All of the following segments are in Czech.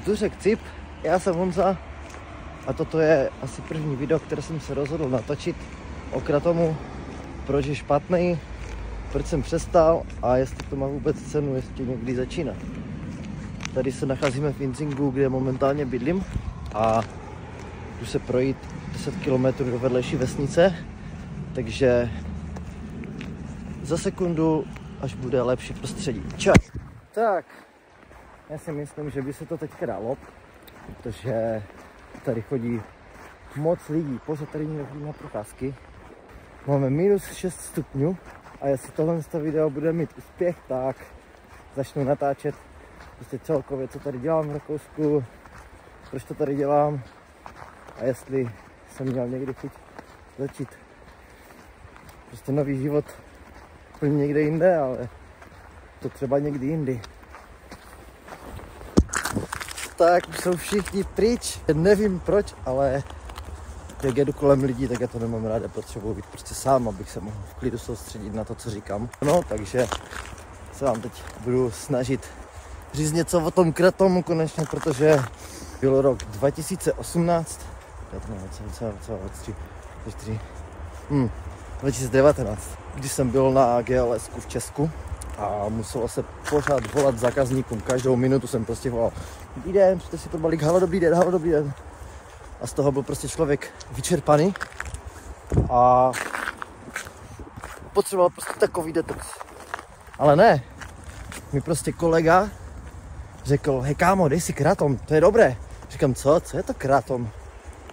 Dušek Cip, já jsem Honza a toto je asi první video, které jsem se rozhodl natočit o kratomu, proč je špatný, proč jsem přestal a jestli to má vůbec cenu ještě někdy začínat. Tady se nacházíme v Inzingu, kde momentálně bydlím a jdu se projít 10 km do vedlejší vesnice, takže za sekundu, až bude lepší prostředí. Čau! Tak, já si myslím, že by se to teďka dalo, protože tady chodí moc lidí, pořád tady někdo chodí na procházky. Máme minus 6 stupňů a jestli tohle video bude mít úspěch, tak začnu natáčet prostě celkově, co tady dělám v Rakousku, proč to tady dělám a jestli jsem měl někdy chuť začít prostě nový život úplně někde jinde, ale to třeba někdy jindy. Tak už jsou všichni pryč, nevím proč, ale jak jedu kolem lidí, tak já to nemám rád, potřebuji být prostě sám, abych se mohl v klidu soustředit na to, co říkám. No, takže se vám teď budu snažit říct něco o tom kratomu konečně, protože byl rok 2018, 2019, když jsem byl na GLSku v Česku a muselo se pořád volat zákazníkům, každou minutu jsem prostě volal: dobrý den, přijďte si pro balík, halo, dobrý den, halo, dobrý den. A z toho byl prostě člověk vyčerpaný a potřeboval prostě takový detox. Ale ne, mi prostě kolega řekl: hej kámo, dej si kratom, to je dobré. Říkám, co je to kratom?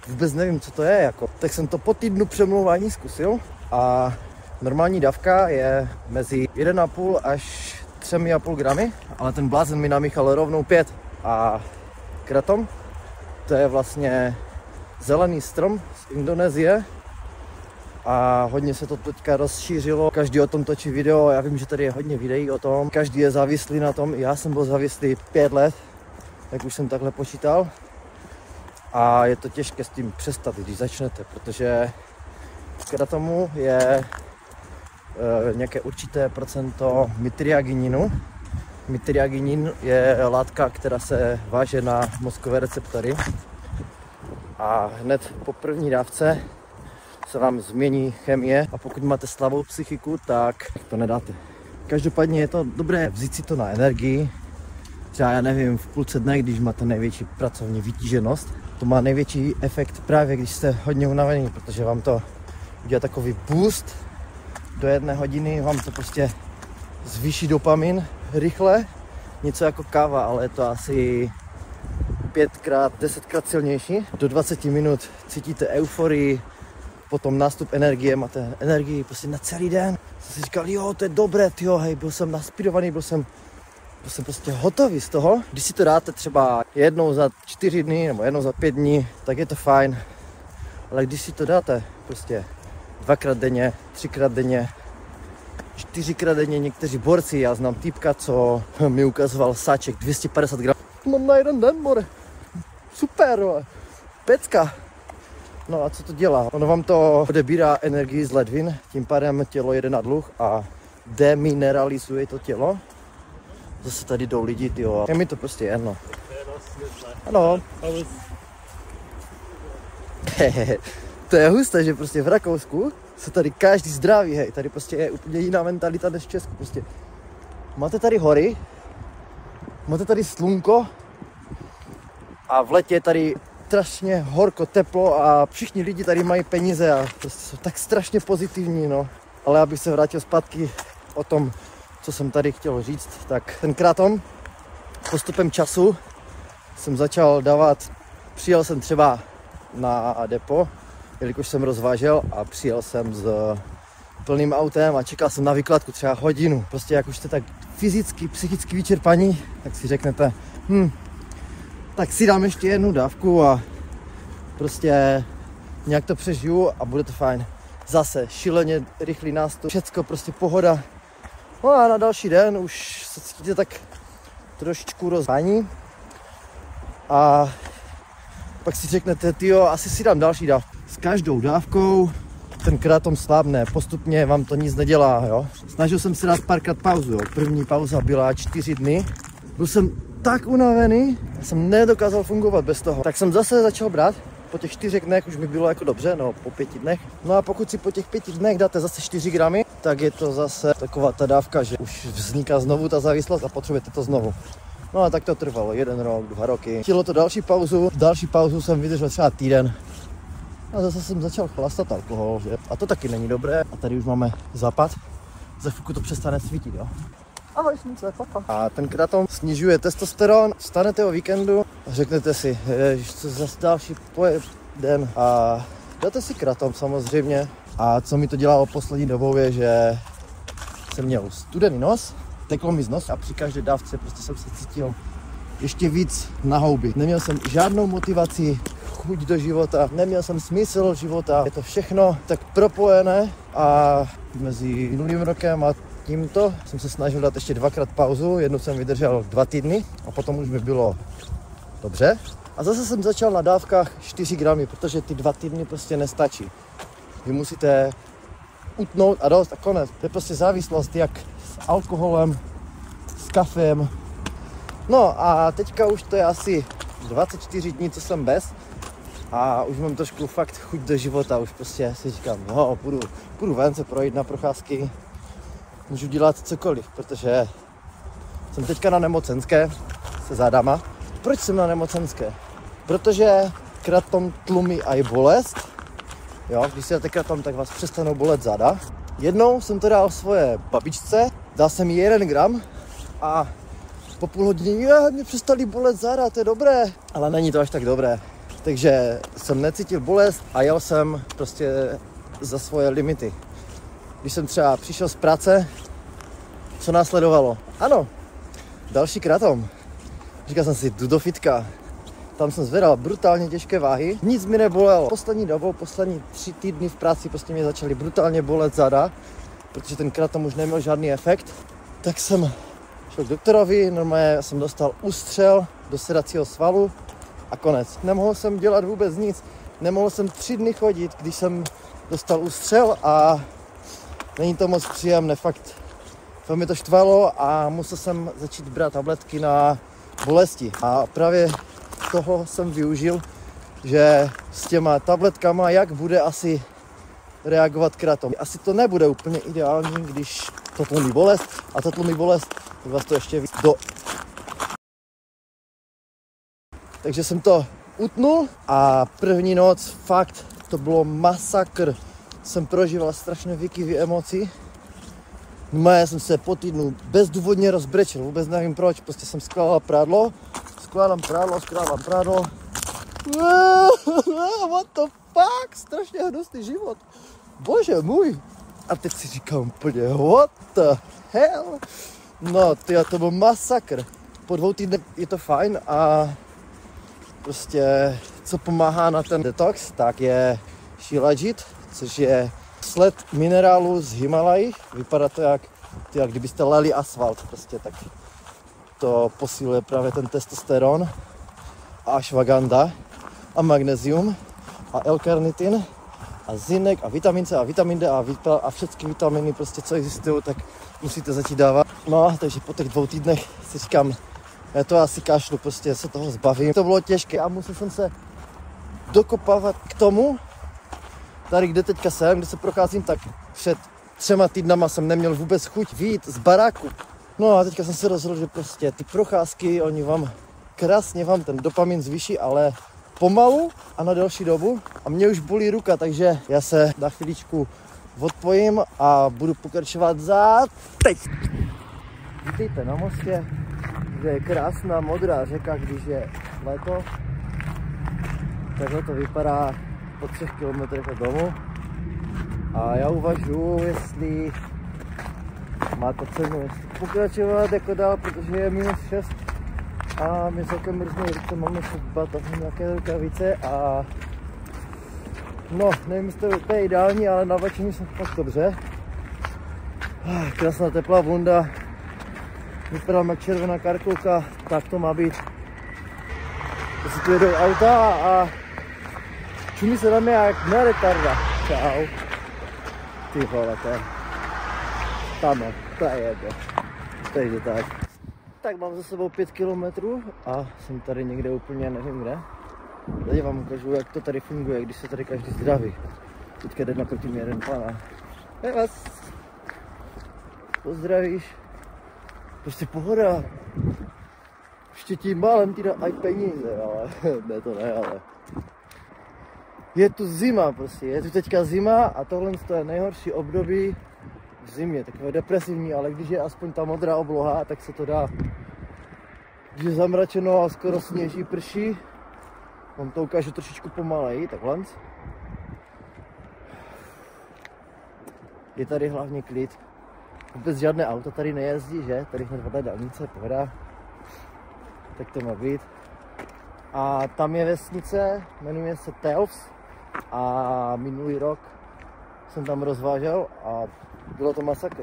Vůbec nevím, co to je jako. Tak jsem to po týdnu přemlouvání zkusil a normální dávka je mezi 1,5 až 3,5 gramy, ale ten blázen mi namíchal rovnou 5. A kratom, to je vlastně zelený strom z Indonésie a hodně se to teďka rozšířilo. Každý o tom točí video, já vím, že tady je hodně videí o tom, každý je závislý na tom, já jsem byl závislý 5 let, jak už jsem takhle počítal. A je to těžké s tím přestat, když začnete, protože v kratomu je nějaké určité procento mitriagininu. Mitriaginin je látka, která se váže na mozkové receptory a hned po první dávce se vám změní chemie a pokud máte slabou psychiku, tak to nedáte. Každopádně je to dobré vzít si to na energii, třeba já nevím, v půlce dne, když máte největší pracovní vytíženost. To má největší efekt právě, když jste hodně unavený, protože vám to udělá takový boost. Do 1 hodiny vám to prostě zvýší dopamin rychle, něco jako káva, ale je to asi 5x, 10x silnější. Do 20 minut cítíte euforii, potom nástup energie, máte energii prostě na celý den. Jsem si říkal, jo, to je dobré, tyjo, hej, byl jsem naspidovaný, byl jsem prostě hotový z toho. Když si to dáte třeba jednou za 4 dny nebo jednou za 5 dní, tak je to fajn. Ale když si to dáte prostě 2x denně, 3x denně, 4x denně, někteří borci, já znám týpka, co mi ukazoval sáček 250 gramů. Mám na jeden den, more. Super, pecka. No a co to dělá? Ono vám to odebírá energii z ledvin, tím pádem tělo jede na dluh a demineralizuje to tělo. Zase tady jdou lidi, tyjo. Je mi to prostě jedno. Ano. To je husté, že prostě v Rakousku se tady každý zdraví, hej. Tady prostě je úplně jiná mentalita než v Česku. Prostě máte tady hory, máte tady slunko a v letě je tady strašně horko, teplo a všichni lidi tady mají peníze a prostě jsou tak strašně pozitivní, no. Ale abych se vrátil zpátky o tom, co jsem tady chtěl říct, tak ten kratom postupem času jsem začal dávat, přijel jsem třeba na depo, jelikož jsem rozvážel a přijel jsem s plným autem a čekal jsem na výkladku třeba hodinu. Prostě jak už jste tak fyzicky, psychicky vyčerpaní, tak si řeknete, tak si dám ještě jednu dávku a prostě nějak to přežiju a bude to fajn. Zase šíleně rychlý nástup, všecko prostě pohoda. No a na další den už se cítíte tak trošičku rozhání a pak si řeknete, tyjo, asi si dám další dávku. S každou dávkou ten kratom slábne, postupně vám to nic nedělá, jo. Snažil jsem se dát párkrát pauzu, jo. První pauza byla 4 dny. Byl jsem tak unavený, jsem nedokázal fungovat bez toho. Tak jsem zase začal brát. Po těch 4 dnech už mi bylo jako dobře, no po 5 dnech. No a pokud si po těch 5 dnech dáte zase 4 gramy, tak je to zase taková ta dávka, že už vzniká znovu ta závislost a potřebujete to znovu. No a tak to trvalo 1 rok, 2 roky. Chtělo to další pauzu jsem vydržel třeba týden. A zase jsem začal chlastat alkohol, že? A to taky není dobré. A tady už máme západ. Za chvilku to přestane svítit, jo. Ahoj slunce, papa. A ten kratom snižuje testosteron, vstanete o víkendu a řeknete si, co zase další den. A dáte si kratom samozřejmě. A co mi to dělalo poslední dobou je, že jsem měl studený nos, teklo mi z nos a při každé dávce prostě jsem se cítil ještě víc na houby. Neměl jsem žádnou motivaci, chuť do života, neměl jsem smysl života. Je to všechno tak propojené a mezi minulým rokem a tímto jsem se snažil dát ještě 2krát pauzu, jednou jsem vydržel 2 týdny a potom už mi bylo dobře. A zase jsem začal na dávkách 4 gramy, protože ty 2 týdny prostě nestačí. Vy musíte utnout a dost a konec. To je prostě závislost jak s alkoholem, s kafem. No a teďka už to je asi 24 dní, co jsem bez. A už mám trošku fakt chuť do života, už prostě si říkám, no, půjdu ven se projít na procházky, můžu dělat cokoliv, protože jsem teďka na nemocenské se zádama. Proč jsem na nemocenské? Protože kratom tlumí aj bolest, jo, když si dáte kratom, tak vás přestanou bolet záda. Jednou jsem to dal svoje babičce, dal jsem jí 1 gram a po půl hodině, mě přestali bolet záda, to je dobré, ale není to až tak dobré. Takže jsem necítil bolest a jel jsem prostě za svoje limity. Když jsem třeba přišel z práce, co následovalo? Ano, další kratom. Říkal jsem si, jdu do fitka. Tam jsem zvedal brutálně těžké váhy, nic mi nebolelo. Poslední dobou, poslední 3 týdny v práci prostě mě začaly brutálně bolet zada, protože ten kratom už neměl žádný efekt. Tak jsem šel k doktorovi, normálně jsem dostal ústřel do sedacího svalu a konec. Nemohl jsem dělat vůbec nic, nemohl jsem 3 dny chodit, když jsem dostal ústřel a není to moc příjemné, fakt mi to štvalo a musel jsem začít brát tabletky na bolesti. A právě toho jsem využil, že s těma tabletkama, jak bude asi reagovat kratom. Asi to nebude úplně ideální, když to tlumí bolest a to tlumí bolest, tak vás to ještě víc do... Takže jsem to utnul a první noc fakt to bylo masakr. Jsem prožíval strašně výkyvy emocí. No já jsem se po týdnu bezdůvodně rozbrečel, vůbec nevím proč, prostě jsem skládal prádlo. What the fuck, strašně hnusný život. Bože můj. A teď si říkám úplně, what the hell. No, to byl masakr. Po 2 týdnech je to fajn a prostě co pomáhá na ten detox, tak je Shilajit, což je sled minerálu z Himalají. Vypadá to jak kdybyste leli asfalt, prostě tak to posiluje právě ten testosteron a ashwagandha a magnézium a L-karnitin a zinek a vitamin C a vitamin D a všechny vitaminy prostě, co existují, tak musíte začít dávat. No, takže po těch 2 týdnech si říkám, já to asi kašlu, prostě se toho zbavím. To bylo těžké a musel jsem se dokopávat k tomu, tady kde teďka jsem, kde se procházím, tak před 3 týdnama jsem neměl vůbec chuť vyjít z baráku. No a teďka jsem se rozhodl, že prostě ty procházky, oni vám krásně ten dopamin zvýší, ale pomalu a na delší dobu. A mě už bolí ruka, takže já se na chvíličku odpojím a budu pokračovat za teď. Vítejte na mostě, kde je krásná modrá řeka, když je léto. Takhle to vypadá po 3 kilometrech od domu. A já uvažuji, jestli má to cenu pokračovat jako dál, protože je -6 a mě celkem mrznou ruce, máme se dbat a nějaké rukavice a no, nevím, jestli to je ideální, ale na večení jsem fakt dobře. Krásná teplá bunda, vypadám jak červená karkulka, tak to má být. Jestli tu jedou auta a čumí se na mě jak na retarda. Čau. Ty vole, to je jedno. Takže tak. tak mám za sebou 5 kilometrů a jsem tady někde úplně nevím kde. Tady vám ukážu, jak to tady funguje, když se tady každý zdraví. Teďka jde naproti mě jeden pán a hej vás, pozdravíš. Prostě pohoda. Ještě tím málem ti dá aj peníze, ale ne to ne, ale je tu zima prostě, je tu teďka zima a tohle je nejhorší období v zimě, takové depresivní, ale když je aspoň ta modrá obloha, tak se to dá. Když je zamračeno a skoro sněží, prší, vám to ukážu trošičku pomaleji, takhle. Je tady hlavně klid. Vůbec žádné auto tady nejezdí, že? Tady hned vedle dálnice, pohoda. Tak to má být. A tam je vesnice, jmenuje se Telfs. A minulý rok jsem tam rozvážel a bylo to masakr.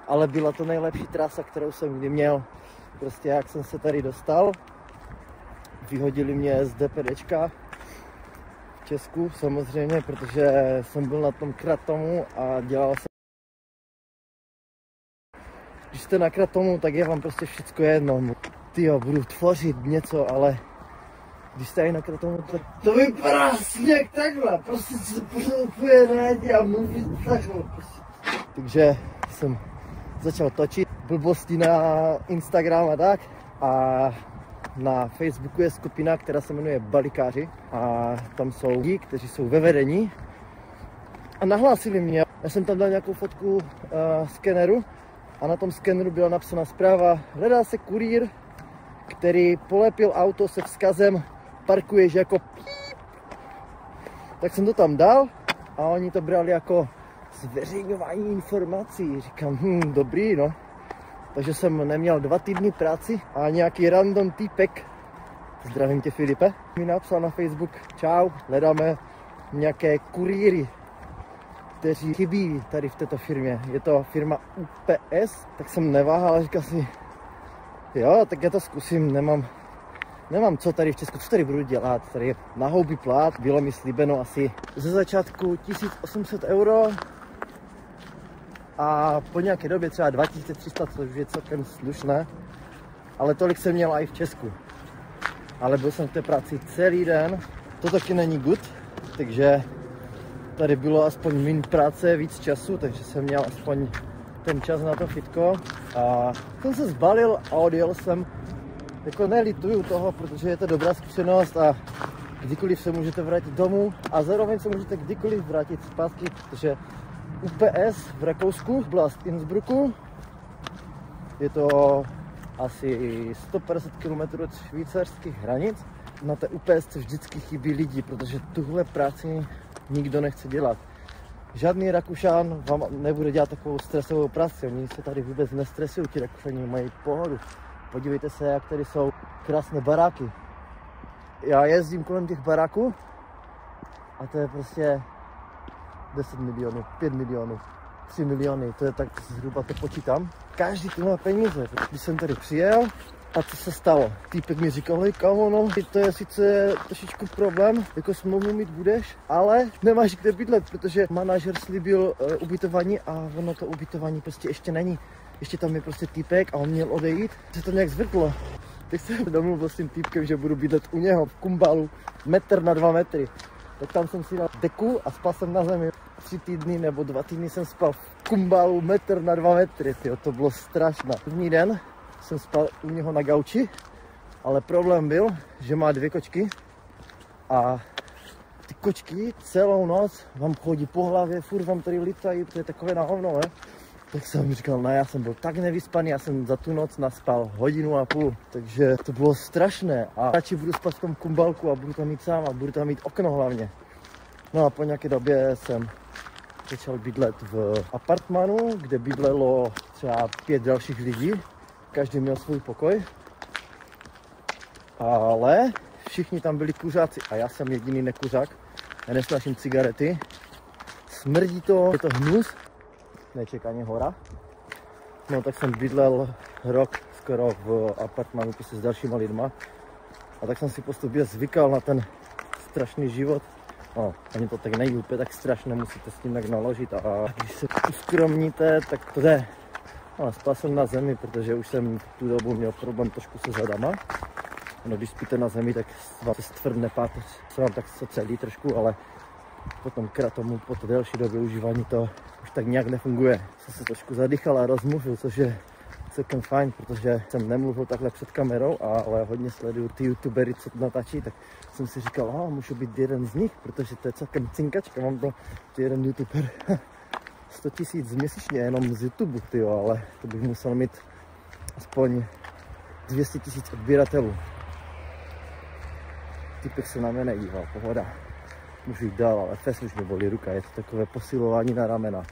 Ale byla to nejlepší trasa, kterou jsem kdy měl. Prostě jak jsem se tady dostal, vyhodili mě z DPDčka v Česku samozřejmě, protože jsem byl na tom kratomu a dělal jsem. Když jste na kratomu, tak je vám prostě všecko jedno. Tyjo, budu tvořit něco, ale když jste na kratomu, tak to vypadá sněh takhle. Prostě se úplně nejde a mluvit takhle. Prostě. Takže jsem začal točit blbosti na Instagram a tak. A na Facebooku je skupina, která se jmenuje Balikáři. A tam jsou lidi, kteří jsou ve vedení. A nahlásili mě. Já jsem tam dal nějakou fotku skeneru. A na tom skeneru byla napsána zpráva: hledá se kurýr, který polepil auto se vzkazem parkuješ jako píp. Tak jsem to tam dal a oni to brali jako zveřejňování informací. Říkám, dobrý, no. Takže jsem neměl 2 týdny práci a nějaký random týpek, zdravím tě Filipe, mi napsal na Facebook: čau, hledáme nějaké kurýry, kteří chybí tady v této firmě. Je to firma UPS, tak jsem neváhal a říkal si, jo, tak já to zkusím, nemám co tady v Česku, co tady budu dělat, tady je na houby plat, bylo mi slíbeno asi ze začátku 1800 euro a po nějaké době třeba 2300, což je celkem slušné, ale tolik jsem měl i v Česku. Ale byl jsem v té práci celý den, to taky není good, takže tady bylo aspoň méně práce, víc času, takže jsem měl aspoň ten čas na to fitko a jsem se zbalil a odjel jsem. Jako nelituju toho, protože je to dobrá zkušenost a kdykoliv se můžete vrátit domů a zároveň se můžete kdykoliv vrátit zpátky, protože UPS v Rakousku, oblast Innsbrucku, je to asi 150 km od švýcarských hranic. Na té UPS vždycky chybí lidi, protože tuhle práci nikdo nechce dělat. Žádný Rakušan vám nebude dělat takovou stresovou práci, oni se tady vůbec nestresují, ti Rakušani mají pohodu. Podívejte se, jak tady jsou krásné baráky. Já jezdím kolem těch baráků a to je prostě 10 milionů, 5 milionů, 3 miliony, to je tak zhruba, to počítám. Každý tu má peníze, když jsem tady přijel a co se stalo? Týpek mi říkal, hej kámo, no, to je sice trošičku problém, jako smlouvu mít budeš, ale nemáš kde bydlet, protože manažer slíbil ubytování a ono to ubytování prostě ještě není. Ještě tam je prostě týpek a on měl odejít, se to nějak zvrtlo. Tak jsem domluvil s tím týpkem, že budu bydlet u něho v Kumbalu, 1 na 2 metry. Tak tam jsem si dal deku a spal jsem na zemi. 3 týdny nebo 2 týdny jsem spal v Kumbalu 1 na 2 metry, tyjo, to bylo strašné. První den jsem spal u něho na gauči, ale problém byl, že má 2 kočky a ty kočky celou noc vám chodí po hlavě, furt vám tady lítají, to je takové na hovno, ne? Tak jsem říkal, no já jsem byl tak nevyspaný, já jsem za tu noc naspal 1,5 hodiny, takže to bylo strašné a radši budu spát v tom Kumbalku a budu tam mít sám a budu tam mít okno hlavně. No a po nějaké době jsem začal bydlet v apartmanu, kde bydlelo třeba 5 dalších lidí, každý měl svůj pokoj, ale všichni tam byli kuřáci a já jsem jediný nekuřák, já nesnáším cigarety, smrdí to, je to hnus. Nečekaně hora. No tak jsem bydlel rok skoro v apartmanu prostě s dalšíma lidma. A tak jsem si postupně zvykal na ten strašný život. No, ani to tak není úplně tak strašné, musíte s tím tak naložit a když se uskromníte, tak to jde. No a spal jsem na zemi, protože už jsem tu dobu měl problém trošku se zadama. No, když spíte na zemi, tak se stvrdne páteř, se vám tak co celý trošku, ale potom tomu po to delší době užívání to už tak nějak nefunguje. Jsem se trošku zadýchal a rozmluvil, což je celkem fajn, protože jsem nemluvil takhle před kamerou, ale hodně sleduju ty youtubery, co natáčí, tak jsem si říkal, můžu být jeden z nich, protože to je celkem cinkačka, mám to jeden youtuber 100 000 měsíčně jenom z YouTube, tyjo, ale to bych musel mít aspoň 200 000 odběratelů. Typek se na mě nedíval, pohoda. Můžu jít dál, ale fest už mi bolí ruka, je to takové posilování na ramena.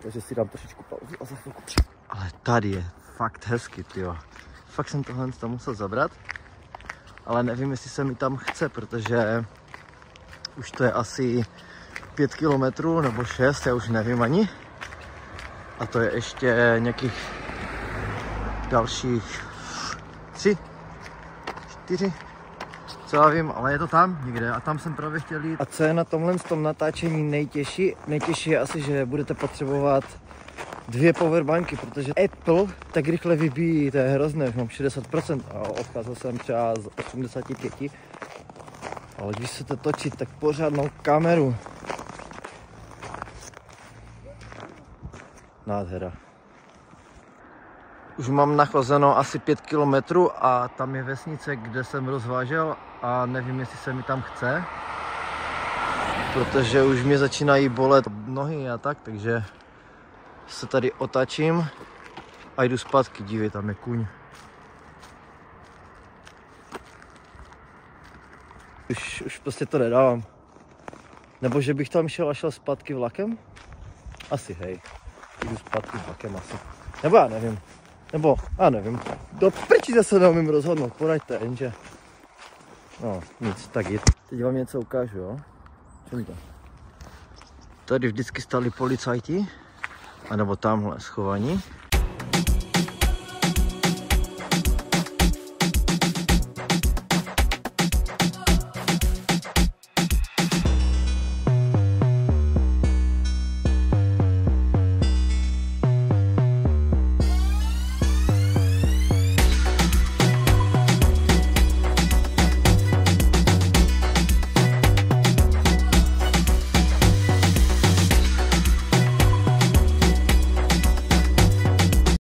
Takže si dám trošičku pauzu a za chvilku. Ale tady je fakt hezky, tyjo. Fakt jsem tohle tam musel zabrat, ale nevím, jestli se mi tam chce, protože už to je asi 5 kilometrů nebo 6, já už nevím ani. A to je ještě nějakých dalších 3, 4, co já vím, ale je to tam někde a tam jsem právě chtěl jít. A co je na tomhle tom natáčení nejtěžší? Nejtěžší je asi, že budete potřebovat 2 powerbanky, protože Apple tak rychle vybíjí, to je hrozné, už mám 60% a odcházel jsem třeba z 85. Ale když se to točí, tak pořádnou kameru. Nádhera. Už mám nachozeno asi 5 kilometrů a tam je vesnice, kde jsem rozvážel a nevím, jestli se mi tam chce. Protože už mě začínají bolet nohy a tak, takže se tady otačím a jdu zpátky, dívej, tam je kůň. Už prostě to nedávám. Nebo že bych tam šel a šel zpátky vlakem? Asi hej, jdu zpátky vlakem asi. Nebo já nevím. Nebo, já nevím. Do prčí zase neumím rozhodnout, poraďte, jenže. No, nic, tak jít. Teď vám něco ukážu, jo? Čím to? Tady vždycky stali policajti, anebo tamhle schovaní.